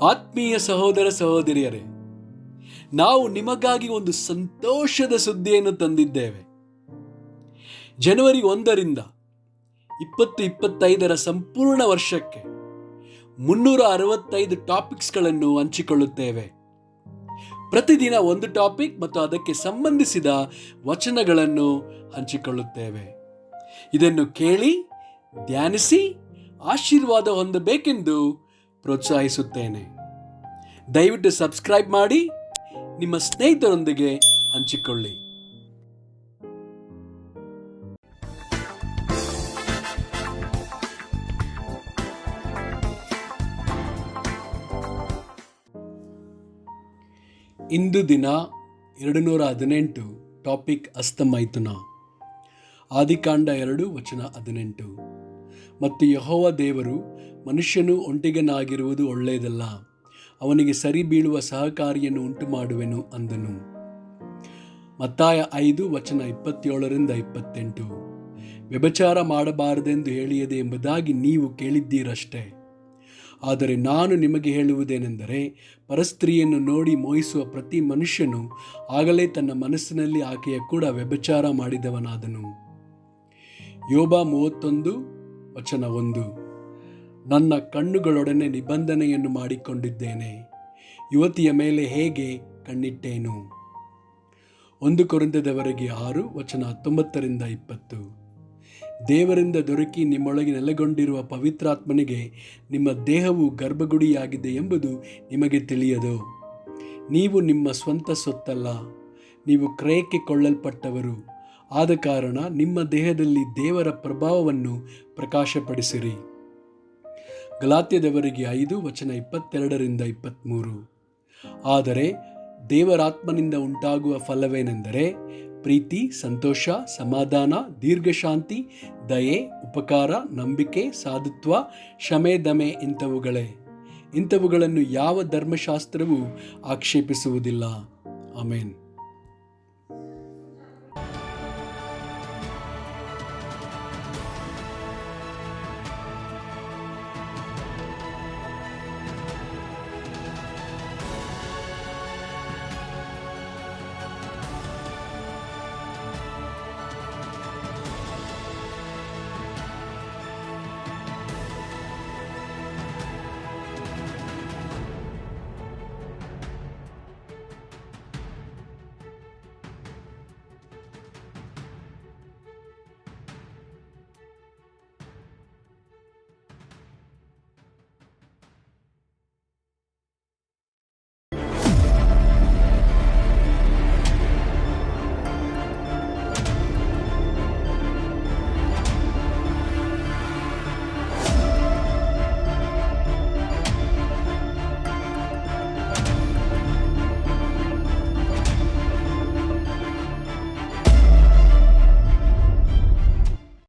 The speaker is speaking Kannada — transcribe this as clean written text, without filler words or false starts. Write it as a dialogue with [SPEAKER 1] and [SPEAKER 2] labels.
[SPEAKER 1] ಆತ್ಮೀಯ ಸಹೋದರ ಸಹೋದರಿಯರೇ, ನಾವು ನಿಮಗಾಗಿ ಒಂದು ಸಂತೋಷದ ಸುದ್ದಿಯನ್ನು ತಂದಿದ್ದೇವೆ. ಜನವರಿ 1ರಿಂದ 2025 ಸಂಪೂರ್ಣ ವರ್ಷಕ್ಕೆ 365 ಟಾಪಿಕ್ಸ್ಗಳನ್ನು ಹಂಚಿಕೊಳ್ಳುತ್ತೇವೆ. ಪ್ರತಿದಿನ ಒಂದು ಟಾಪಿಕ್ ಮತ್ತು ಅದಕ್ಕೆ ಸಂಬಂಧಿಸಿದ ವಚನಗಳನ್ನು ಹಂಚಿಕೊಳ್ಳುತ್ತೇವೆ. ಇದನ್ನು ಕೇಳಿ ಧ್ಯಾನಿಸಿ ಆಶೀರ್ವಾದ ಹೊಂದಬೇಕೆಂದು ಪ್ರೋತ್ಸಾಹಿಸುತ್ತೇನೆ. ದಯವಿಟ್ಟು ಸಬ್ಸ್ಕ್ರೈಬ್ ಮಾಡಿ ನಿಮ್ಮ ಸ್ನೇಹಿತರೊಂದಿಗೆ ಹಂಚಿಕೊಳ್ಳಿ. ಇಂದು ದಿನ 218 ಟಾಪಿಕ್ ಹಸ್ತಮೈಥುನ. ಆದಿಕಾಂಡ 2 ವಚನ 18. ಮತ್ತು ಯೆಹೋವ ದೇವರು, ಮನುಷ್ಯನು ಒಂಟಿಗನಾಗಿರುವುದು ಒಳ್ಳೆಯದಲ್ಲ, ಅವನಿಗೆ ಸರಿ ಬೀಳುವ ಸಹಕಾರಿಯನ್ನು ಉಂಟು ಮಾಡುವೆನು ಅಂದನು. ಮತ್ತಾಯ 5 ವಚನ 27-28. ವ್ಯಭಿಚಾರ ಮಾಡಬಾರದೆಂದು ಹೇಳಿಯದೆ ಎಂಬುದಾಗಿ ನೀವು ಕೇಳಿದ್ದೀರಷ್ಟೇ. ಆದರೆ ನಾನು ನಿಮಗೆ ಹೇಳುವುದೇನೆಂದರೆ, ಪರಸ್ತ್ರೀಯನ್ನು ನೋಡಿ ಮೋಹಿಸುವ ಪ್ರತಿ ಮನುಷ್ಯನು ಆಗಲೇ ತನ್ನ ಮನಸ್ಸಿನಲ್ಲಿ ಆಕೆಯ ಕೂಡ ವ್ಯಭಿಚಾರ ಮಾಡಿದವನಾದನು. ಯೋಬ 31 ವಚನ 1. ನನ್ನ ಕಣ್ಣುಗಳೊಡನೆ ನಿಬಂಧನೆಯನ್ನು ಮಾಡಿಕೊಂಡಿದ್ದೇನೆ, ಯುವತಿಯ ಮೇಲೆ ಹೇಗೆ ಕಣ್ಣಿಟ್ಟೇನು. 1 ಕೊರಿಂಥದವರೆಗೆ 6 ವಚನ 19-20. ದೇವರಿಂದ ದೊರಕಿ ನಿಮ್ಮೊಳಗೆ ನೆಲೆಗೊಂಡಿರುವ ಪವಿತ್ರಾತ್ಮನಿಗೆ ನಿಮ್ಮ ದೇಹವು ಗರ್ಭಗುಡಿಯಾಗಿದೆ ಎಂಬುದು ನಿಮಗೆ ತಿಳಿಯದು. ನೀವು ನಿಮ್ಮ ಸ್ವಂತ ಸೊತ್ತಲ್ಲ, ನೀವು ಕ್ರಯಕ್ಕೆ ಕೊಳ್ಳಲ್ಪಟ್ಟವರು. ಆದ ಕಾರಣ ನಿಮ್ಮ ದೇಹದಲ್ಲಿ ದೇವರ ಪ್ರಭಾವವನ್ನು ಪ್ರಕಾಶಪಡಿಸಿರಿ. ಗಲಾತ್ಯದವರಿಗೆ 5 ವಚನ 22-23. ಆದರೆ ದೇವರಾತ್ಮನಿಂದ ಉಂಟಾಗುವ ಫಲವೇನೆಂದರೆ ಪ್ರೀತಿ, ಸಂತೋಷ, ಸಮಾಧಾನ, ದೀರ್ಘಶಾಂತಿ, ದಯೆ, ಉಪಕಾರ, ನಂಬಿಕೆ, ಸಾಧುತ್ವ, ಕ್ಷಮೆ, ದಮೆ ಇಂಥವುಗಳನ್ನು ಯಾವ ಧರ್ಮಶಾಸ್ತ್ರವೂ ಆಕ್ಷೇಪಿಸುವುದಿಲ್ಲ. ಆಮೇನ್.